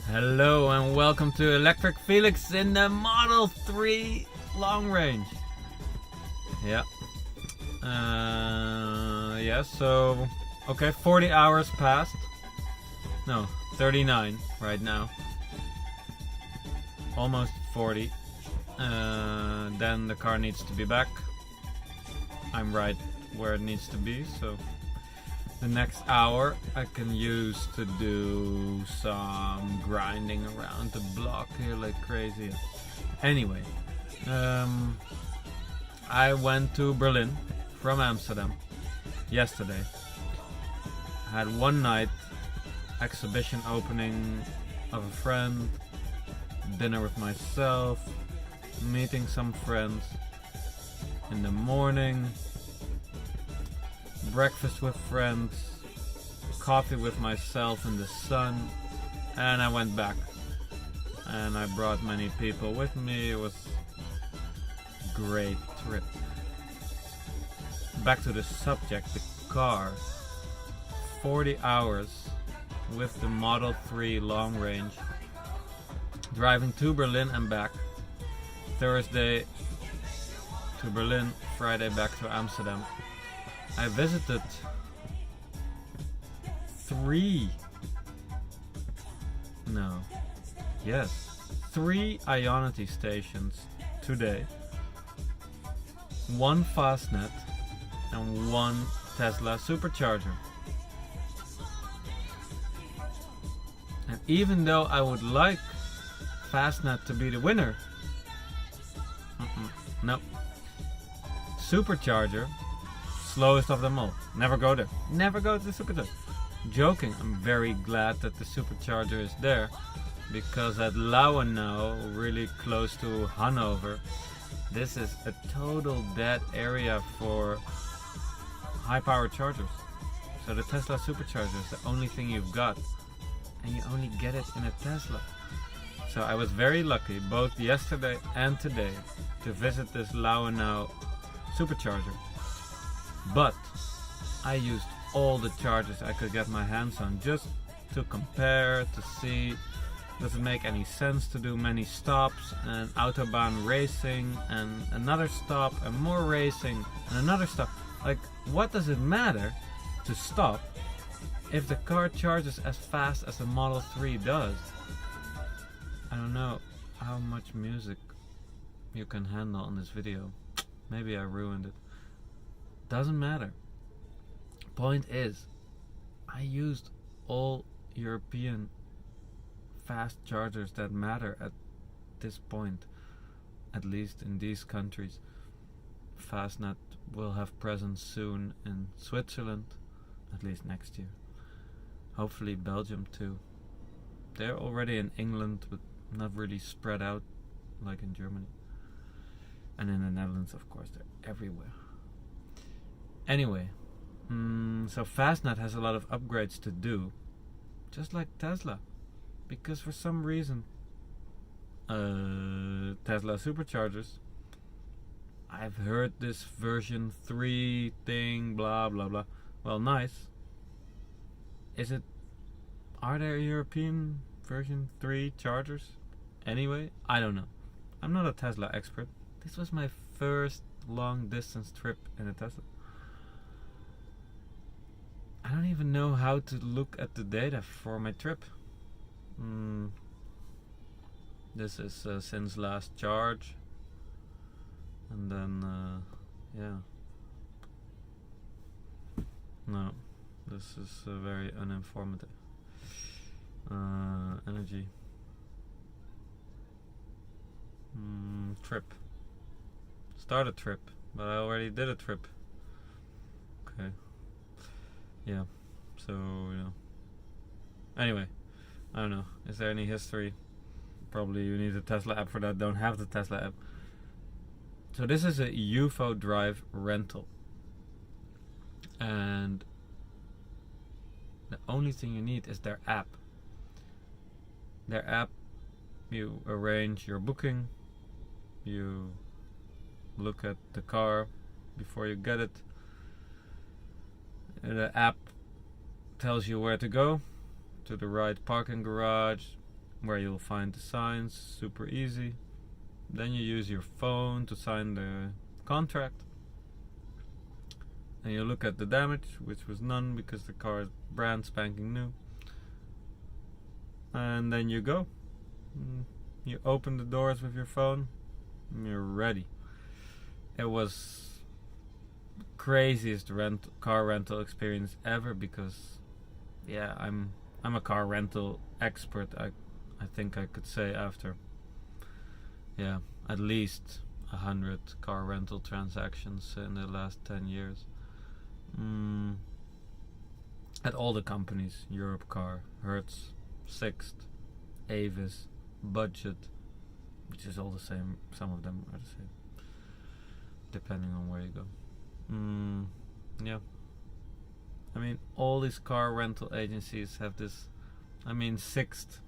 Hello and welcome to Electric Felix in the Model 3 long range. Yeah. So, okay, 40 hours passed. No, 39 right now. Almost 40. Then the car needs to be back. I'm right where it needs to be, so the next hour I can use to do some grinding around the block here like crazy. Anyway, I went to Berlin from Amsterdam yesterday. Had one night, exhibition opening of a friend, dinner with myself, meeting some friends. In the morning, breakfast with friends, coffee with myself in the sun, and I went back. And I brought many people with me. It was a great trip. Back to the subject, the car. 40 hours with the Model 3 long range. Driving to Berlin and back. Thursday to Berlin, Friday back to Amsterdam. I visited 3 Ionity stations today. 1 Fastnet and 1 Tesla supercharger. And even though I would like Fastnet to be the winner, no. Supercharger, slowest of them all. Never go there. Never go to the supercharger. Joking, I'm very glad that the supercharger is there, because at Lauenau, really close to Hanover, this is a total dead area for high power chargers. So the Tesla supercharger is the only thing you've got, and you only get it in a Tesla. So I was very lucky both yesterday and today to visit this Lauenau supercharger. But I used all the chargers I could get my hands on just to compare, to see does it make any sense to do many stops and autobahn racing and another stop and more racing and another stop. Like, what does it matter to stop if the car charges as fast as the Model 3 does? I don't know how much music you can handle on this video. Maybe I ruined it. Doesn't matter. Point is, I used all European fast chargers that matter at this point, at least in these countries. Fastnet will have presence soon in Switzerland, at least next year. Hopefully Belgium too. They're already in England, but not really spread out like in Germany. And in the Netherlands, of course, they're everywhere. Anyway, so Fastnet has a lot of upgrades to do, just like Tesla. Because for some reason, Tesla superchargers, I've heard this version 3 thing, blah blah blah. Well, nice. Are there European version 3 chargers? Anyway, I don't know. I'm not a Tesla expert. This was my first long distance trip in a Tesla. I don't even know how to look at the data for my trip. This is since last charge. And then, yeah. No, this is very uninformative. Energy. Trip. Start a trip, but I already did a trip. Okay. Yeah. So, Anyway, I don't know. Is there any history? Probably you need a Tesla app for that. Don't have the Tesla app. So this is a UFO Drive rental. And the only thing you need is their app. Their app, you arrange your booking. You look at the car before you get it. The app tells you where to go, to the right parking garage, where you'll find the signs, super easy. Then you use your phone to sign the contract. And you look at the damage, which was none because the car is brand spanking new. And then you go. You open the doors with your phone, and you're ready. It was craziest car rental experience ever because, yeah, I'm a car rental expert. I think I could say after, yeah, at least 100 car rental transactions in the last 10 years. At all the companies, Europcar, Hertz, Sixt, Avis, Budget, which is all the same. Some of them are the same, depending on where you go. Yeah. I mean, all these car rental agencies have this. I mean, Sixt,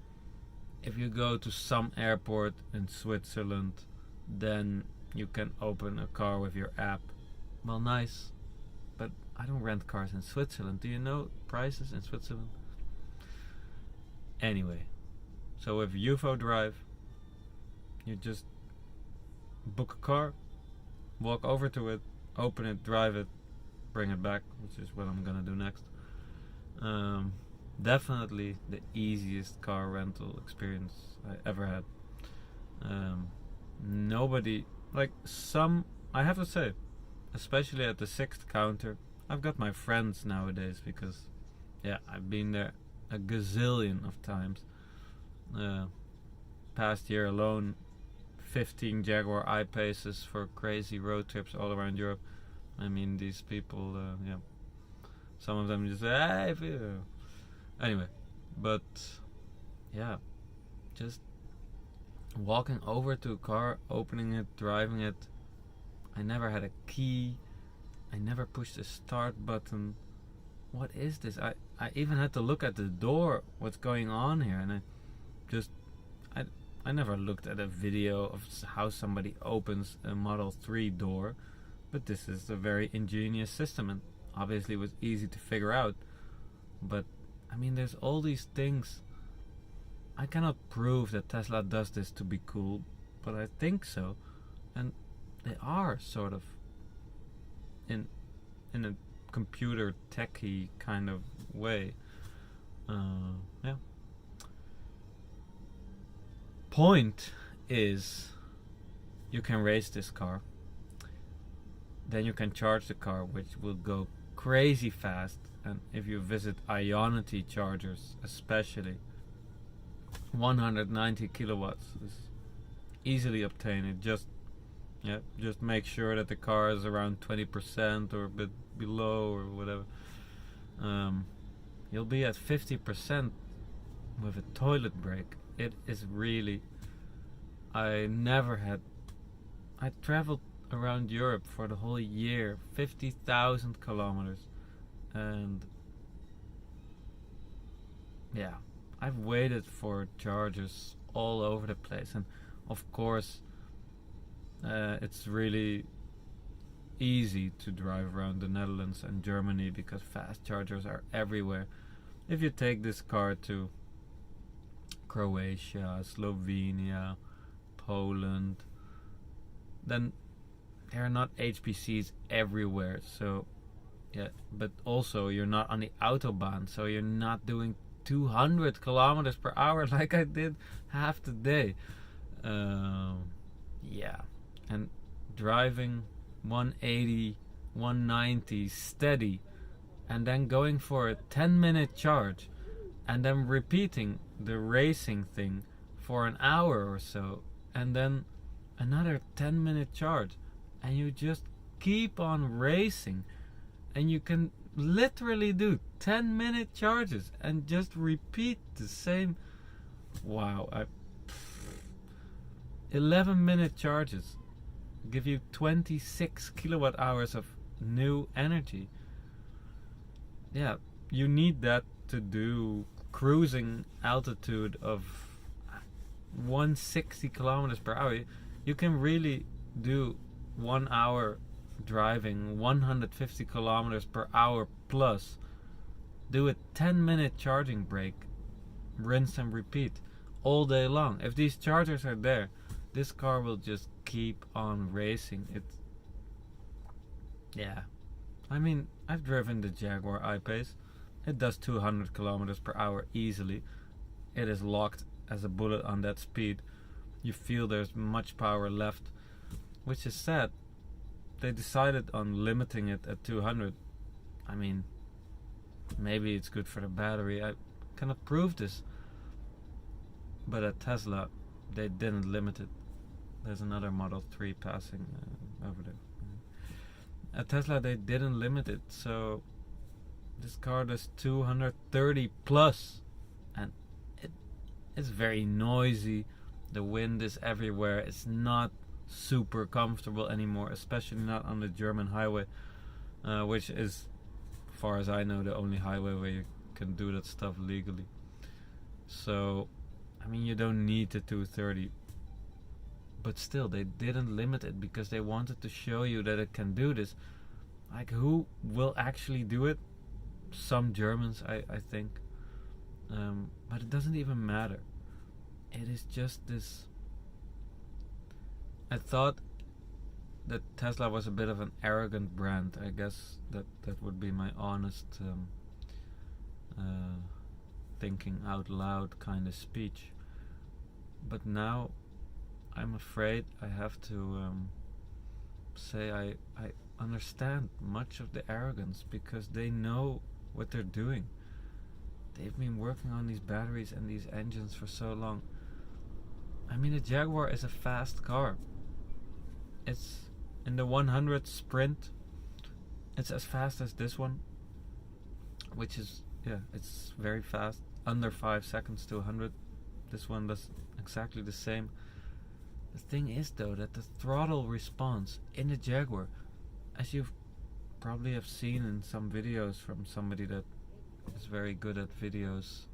if you go to some airport in Switzerland, then you can open a car with your app. Well, nice, but I don't rent cars in Switzerland. Do you know prices in Switzerland? Anyway, so with UFO Drive, you just book a car, walk over to it, open it, drive it, bring it back, which is what I'm gonna do next. Definitely the easiest car rental experience I ever had. Nobody, like some, I have to say, especially at the Sixt counter, I've got my friends nowadays because, yeah, I've been there a gazillion of times. Past year alone, 15 Jaguar I-Paces for crazy road trips all around Europe. I mean, these people, yeah, some of them just say, hey, anyway, but yeah, just walking over to a car, opening it, driving it. I never had a key. I never pushed the start button. What is this? I even had to look at the door, what's going on here, and I never looked at a video of how somebody opens a Model 3 door, but this is a very ingenious system, and obviously it was easy to figure out. But I mean, there's all these things. I cannot prove that Tesla does this to be cool, but I think so, and they are sort of in a computer techie kind of way. Yeah. Point is, you can race this car, then you can charge the car, which will go crazy fast. And if you visit Ionity chargers, especially, 190 kilowatts is easily obtained. Just make sure that the car is around 20% or a bit below or whatever. You'll be at 50% with a toilet break. It is really. I traveled around Europe for the whole year, 50,000 kilometers, and yeah, I've waited for chargers all over the place, and of course, it's really easy to drive around the Netherlands and Germany because fast chargers are everywhere. If you take this car to Croatia, Slovenia, Poland, then there are not HPCs everywhere. So yeah, but also you're not on the autobahn, so you're not doing 200 kilometers per hour like I did half the day. Yeah, and driving 180, 190 steady, and then going for a 10-minute charge, and then repeating the racing thing for an hour or so, and then another 10-minute charge, and you just keep on racing, and you can literally do 10-minute charges and just repeat the same. Wow, 11-minute charges give you 26 kilowatt hours of new energy. Yeah, you need that to do cruising altitude of 160 kilometers per hour. You can really do 1 hour driving 150 kilometers per hour plus, do a 10-minute charging break, rinse and repeat. all day long. If these chargers are there, this car will just keep on racing. Yeah. I mean, I've driven the Jaguar I-Pace. It does 200 kilometers per hour easily. It is locked as a bullet on that speed. You feel there's much power left, which is sad. They decided on limiting it at 200. I mean, maybe it's good for the battery. I cannot prove this. But at Tesla, they didn't limit it. There's another Model 3 passing over there. At Tesla, they didn't limit it, so this car does 230 plus, and it's very noisy. The wind is everywhere. It's not super comfortable anymore, especially not on the German highway, which is, as far as I know, the only highway where you can do that stuff legally. So, I mean, you don't need the 230, but still, they didn't limit it because they wanted to show you that it can do this. Like, who will actually do it? Some Germans, I think. But it doesn't even matter. It is just this. I thought that Tesla was a bit of an arrogant brand. I guess that would be my honest thinking out loud kind of speech. But now I'm afraid I have to say I understand much of the arrogance, because they know what they're doing. They've been working on these batteries and these engines for so long. I mean, the Jaguar is a fast car. It's in the 100 sprint. It's as fast as this one, which is, yeah, it's very fast. Under 5 seconds to 100. This one does exactly the same. The thing is, though, that the throttle response in the Jaguar, as you probably have seen in some videos from somebody that is very good at videos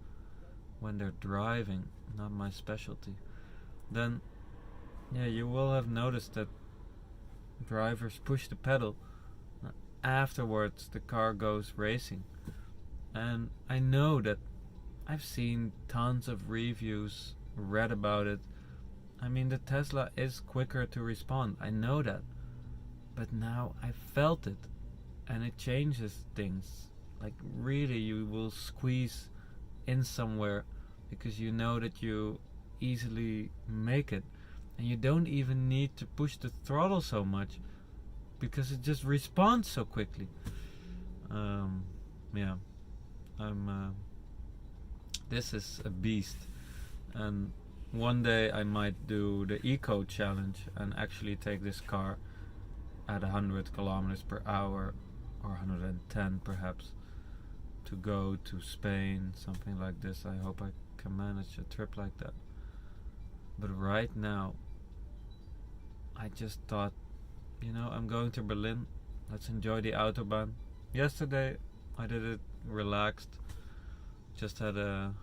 when they're driving, not my specialty, then yeah, you will have noticed that drivers push the pedal, afterwards the car goes racing. And I know that I've seen tons of reviews, read about it. I mean, the Tesla is quicker to respond, I know that. But now I felt it, and it changes things. Like, really, you will squeeze in somewhere because you know that you easily make it, and you don't even need to push the throttle so much because it just responds so quickly. Yeah, this is a beast, and one day I might do the Eco Challenge and actually take this car at 100 kilometers per hour, or 110 perhaps, to go to Spain, something like this. I hope I can manage a trip like that. But right now, I just thought, I'm going to Berlin. Let's enjoy the Autobahn. Yesterday, I did it relaxed. Just had a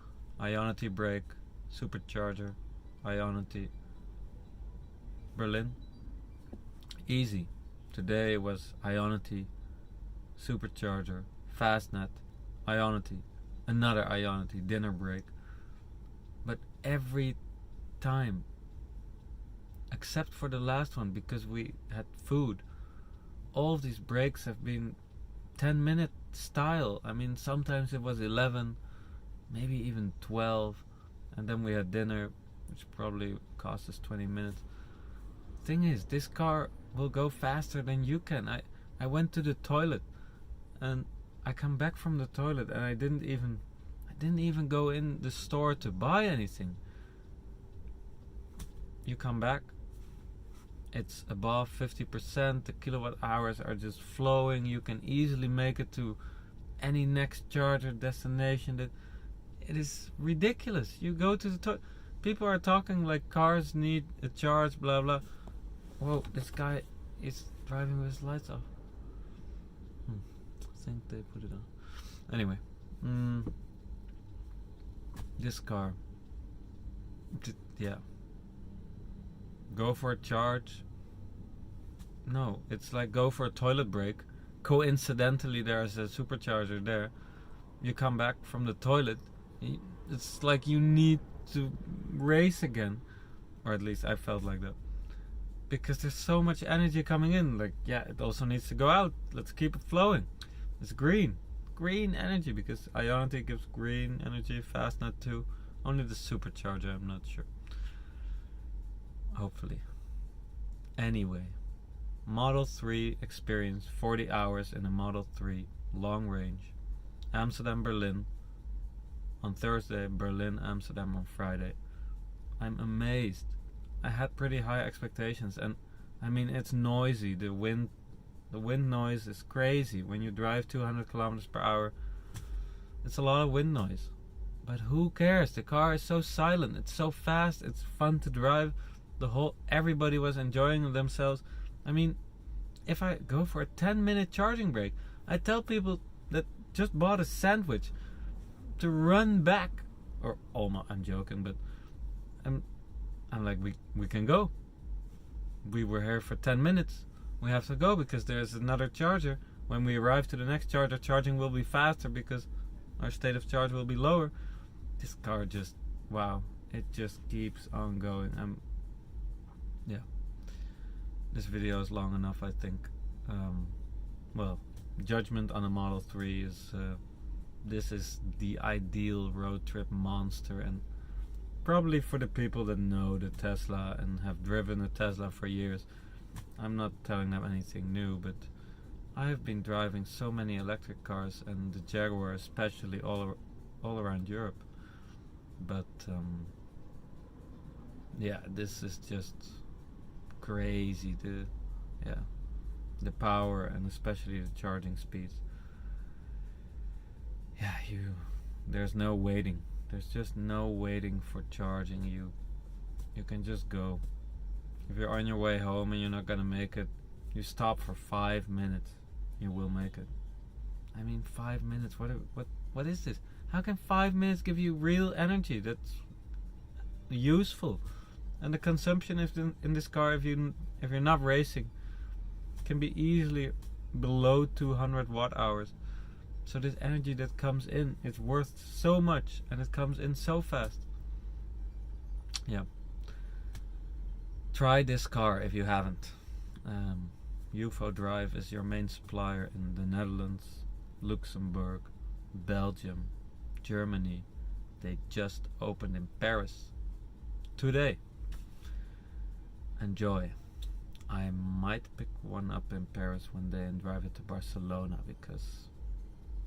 Ionity brake, supercharger, Ionity, Berlin. Easy. Today was Ionity, supercharger, Fastnet, Ionity, another Ionity, dinner brake. But every time, except for the last one because we had food, all of these breaks have been 10-minute style. I mean, sometimes it was 11, maybe even 12, and then we had dinner, which probably cost us 20 minutes. Thing is, this car will go faster than you can. I went to the toilet, and I come back from the toilet, and I didn't even go in the store to buy anything. You come back, it's above 50%, the kilowatt hours are just flowing. You can easily make it to any next charger destination. That it is ridiculous. You go to the toilet, people are talking like cars need a charge, blah blah. Whoa, this guy is driving with his lights off. I think they put it on. Anyway, this car, yeah. Go for a charge. No, it's like go for a toilet break. Coincidentally, there's a supercharger there. You come back from the toilet. It's like you need to race again, or at least I felt like that, because there's so much energy coming in. Like, yeah, it also needs to go out. Let's keep it flowing. It's green energy, because Ionity gives green energy, Fastnet too. Only the supercharger, I'm not sure. Hopefully. Anyway, Model 3 experience, 40 hours in a Model 3 long range. Amsterdam, Berlin on Thursday, Berlin, Amsterdam on Friday. I'm amazed. I had pretty high expectations, and I mean, it's noisy. The wind noise is crazy. When you drive 200 kilometers per hour, it's a lot of wind noise. But who cares? The car is so silent. It's so fast. It's fun to drive. Everybody was enjoying themselves. I mean, if I go for a 10-minute charging break, I tell people that just bought a sandwich to run back. Or almost, I'm joking, but I'm like, we can go. We were here for 10 minutes. We have to go because there's another charger. When we arrive to the next charger, charging will be faster because our state of charge will be lower. This car just, wow, it just keeps on going. Yeah. This video is long enough, I think. Well, judgment on a Model 3 is, this is the ideal road trip monster, and probably for the people that know the Tesla and have driven a Tesla for years. I'm not telling them anything new, but I have been driving so many electric cars, and the Jaguar especially, all around Europe. But yeah, this is just crazy. The power, and especially the charging speeds. Yeah, there's no waiting. There's just no waiting for charging. You can just go. If you're on your way home and you're not gonna make it, you stop for 5 minutes. You will make it. I mean, 5 minutes. What is this? How can 5 minutes give you real energy that's useful? And the consumption in this car, if you're not racing, can be easily below 200 watt hours. So this energy that comes in is worth so much, and it comes in so fast. Yeah. Try this car if you haven't. UFO Drive is your main supplier in the Netherlands, Luxembourg, Belgium, Germany. They just opened in Paris today. Enjoy. I might pick one up in Paris one day and drive it to Barcelona, because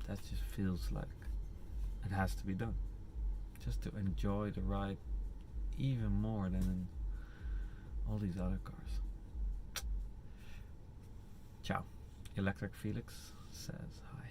that just feels like it has to be done. Just to enjoy the ride even more than in all these other cars. Ciao. Electric Felix says hi.